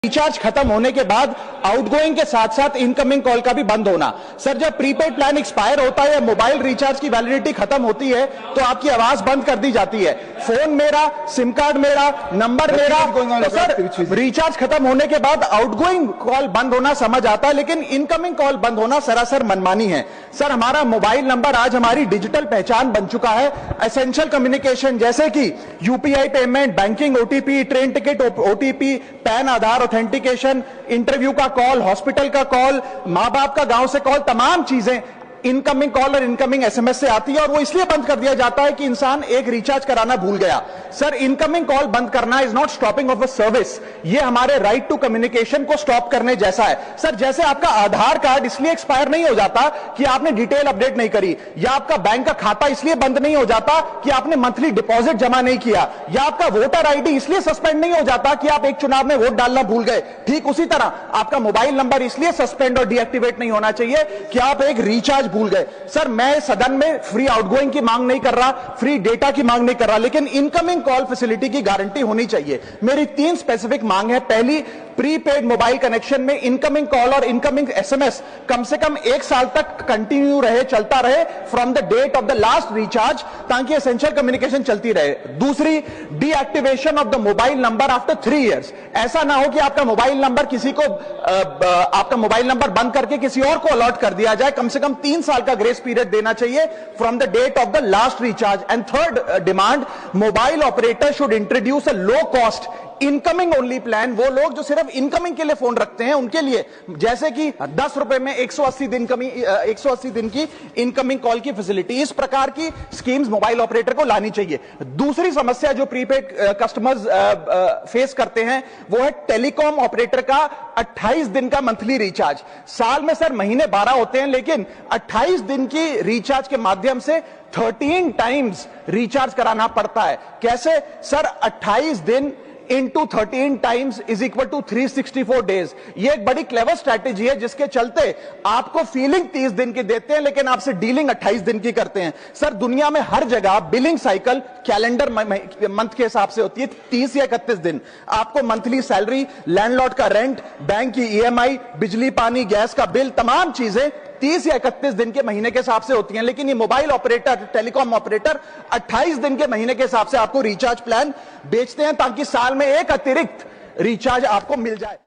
Recharge खत्म होने के बाद आउटगोइंग के साथ साथ इनकमिंग कॉल का भी बंद होना। सर जब प्रीपेड प्लान एक्सपायर होता है या मोबाइल रिचार्ज की वैलिडिटी खत्म होती है तो आपकी आवाज बंद कर दी जाती है। फोन मेरा, सिम कार्ड मेरा, नंबर मेरा, तो सर रिचार्ज खत्म होने के बाद आउटगोइंग कॉल बंद होना समझ आता है, लेकिन इनकमिंग कॉल बंद होना सरासर मनमानी है। सर हमारा मोबाइल नंबर आज हमारी डिजिटल पहचान बन चुका है। एसेंशियल कम्युनिकेशन जैसे कि UPI payment, banking, OTP, train ticket OTP, PAN, Aadhaar authentication, interview का कॉल, हॉस्पिटल का कॉल, मां बाप का गांव से कॉल, तमाम चीजें इनकमिंग कॉल और इनकमिंग एसएमएस से आती है और वो इसलिए बंद कर दिया जाता है कि इंसान एक रिचार्ज कराना भूल गया। सर इनकमिंग कॉल बंद करना is not stopping of a service, ये हमारे राइट टू कम्युनिकेशन को स्टॉप करने जैसा है। सर जैसे आपका आधार कार्ड इसलिए एक्सपायर नहीं हो जाता कि आपने डिटेल अपडेट नहीं करी, या आपका बैंक का खाता इसलिए बंद नहीं हो जाता कि आपने मंथली डिपॉजिट जमा नहीं किया, या आपका वोटर आईडी इसलिए सस्पेंड नहीं हो जाता कि आप एक चुनाव में वोट डालना भूल गए। ठीक उसी तरह आपका मोबाइल नंबर इसलिए सस्पेंड और डीएक्टिवेट नहीं होना चाहिए कि आप एक रिचार्ज भूल गए। सर मैं सदन में फ्री आउटगोइंग की मांग नहीं कर रहा, फ्री डेटा की मांग नहीं कर रहा, लेकिन इनकमिंग कॉल फैसिलिटी की गारंटी होनी चाहिए। मेरी 3 स्पेसिफिक मांग है। पहली, प्रीपेड मोबाइल कनेक्शन में इनकमिंग कॉल और इनकमिंग एसएमएस कम से कम 1 साल तक कंटिन्यू रहे, चलता रहे from the date of the last recharge, ताकि एसेंशियल कम्युनिकेशन चलती रहे। दूसरी, deactivation of the mobile number after 3 years. ऐसा ना हो कि आपका मोबाइल नंबर किसी को आपका मोबाइल नंबर बंद करके किसी और को अलॉट कर दिया जाए। कम से कम 3 साल का ग्रेस पीरियड देना चाहिए from the date of the last recharge. And third demand, mobile operator should introduce a low cost incoming only plan. वो लोग जो सिर्फ इनकमिंग के लिए फोन रखते हैं उनके लिए, जैसे कि 10 रुपए में 180 दिन की इनकमिंग कॉल की फैसिलिटी, इस प्रकार की स्कीम्स मोबाइल ऑपरेटर को लानी चाहिए। दूसरी समस्या जो प्रीपेड कस्टमर्स फेस करते हैं वो है टेलीकॉम ऑपरेटर का 28 दिन का मंथली रिचार्ज। साल में सर महीने 12 होते हैं, लेकिन 28 दिन की रिचार्ज के माध्यम से 13 टाइम्स रिचार्ज कराना पड़ता है। कैसे सर? 28 दिन into 13 times is equal to 364 days. ये एक बड़ी क्लेवर स्ट्रैटेजी है जिसके चलते आपको फीलिंग 30 दिन की देते हैं, लेकिन आपसे डीलिंग 28 दिन की करते हैं। सर दुनिया में हर जगह बिलिंग साइकिल कैलेंडर मंथ के हिसाब से होती है, 30 या 31 दिन। आपको मंथली सैलरी, लैंडलॉर्ड का रेंट, बैंक की ईएमआई, बिजली पानी गैस का बिल, तमाम चीजें 30 या 31 दिन के महीने के हिसाब से होती हैं। लेकिन ये मोबाइल ऑपरेटर, टेलीकॉम ऑपरेटर 28 दिन के महीने के हिसाब से आपको रिचार्ज प्लान बेचते हैं, ताकि साल में एक अतिरिक्त रिचार्ज आपको मिल जाए।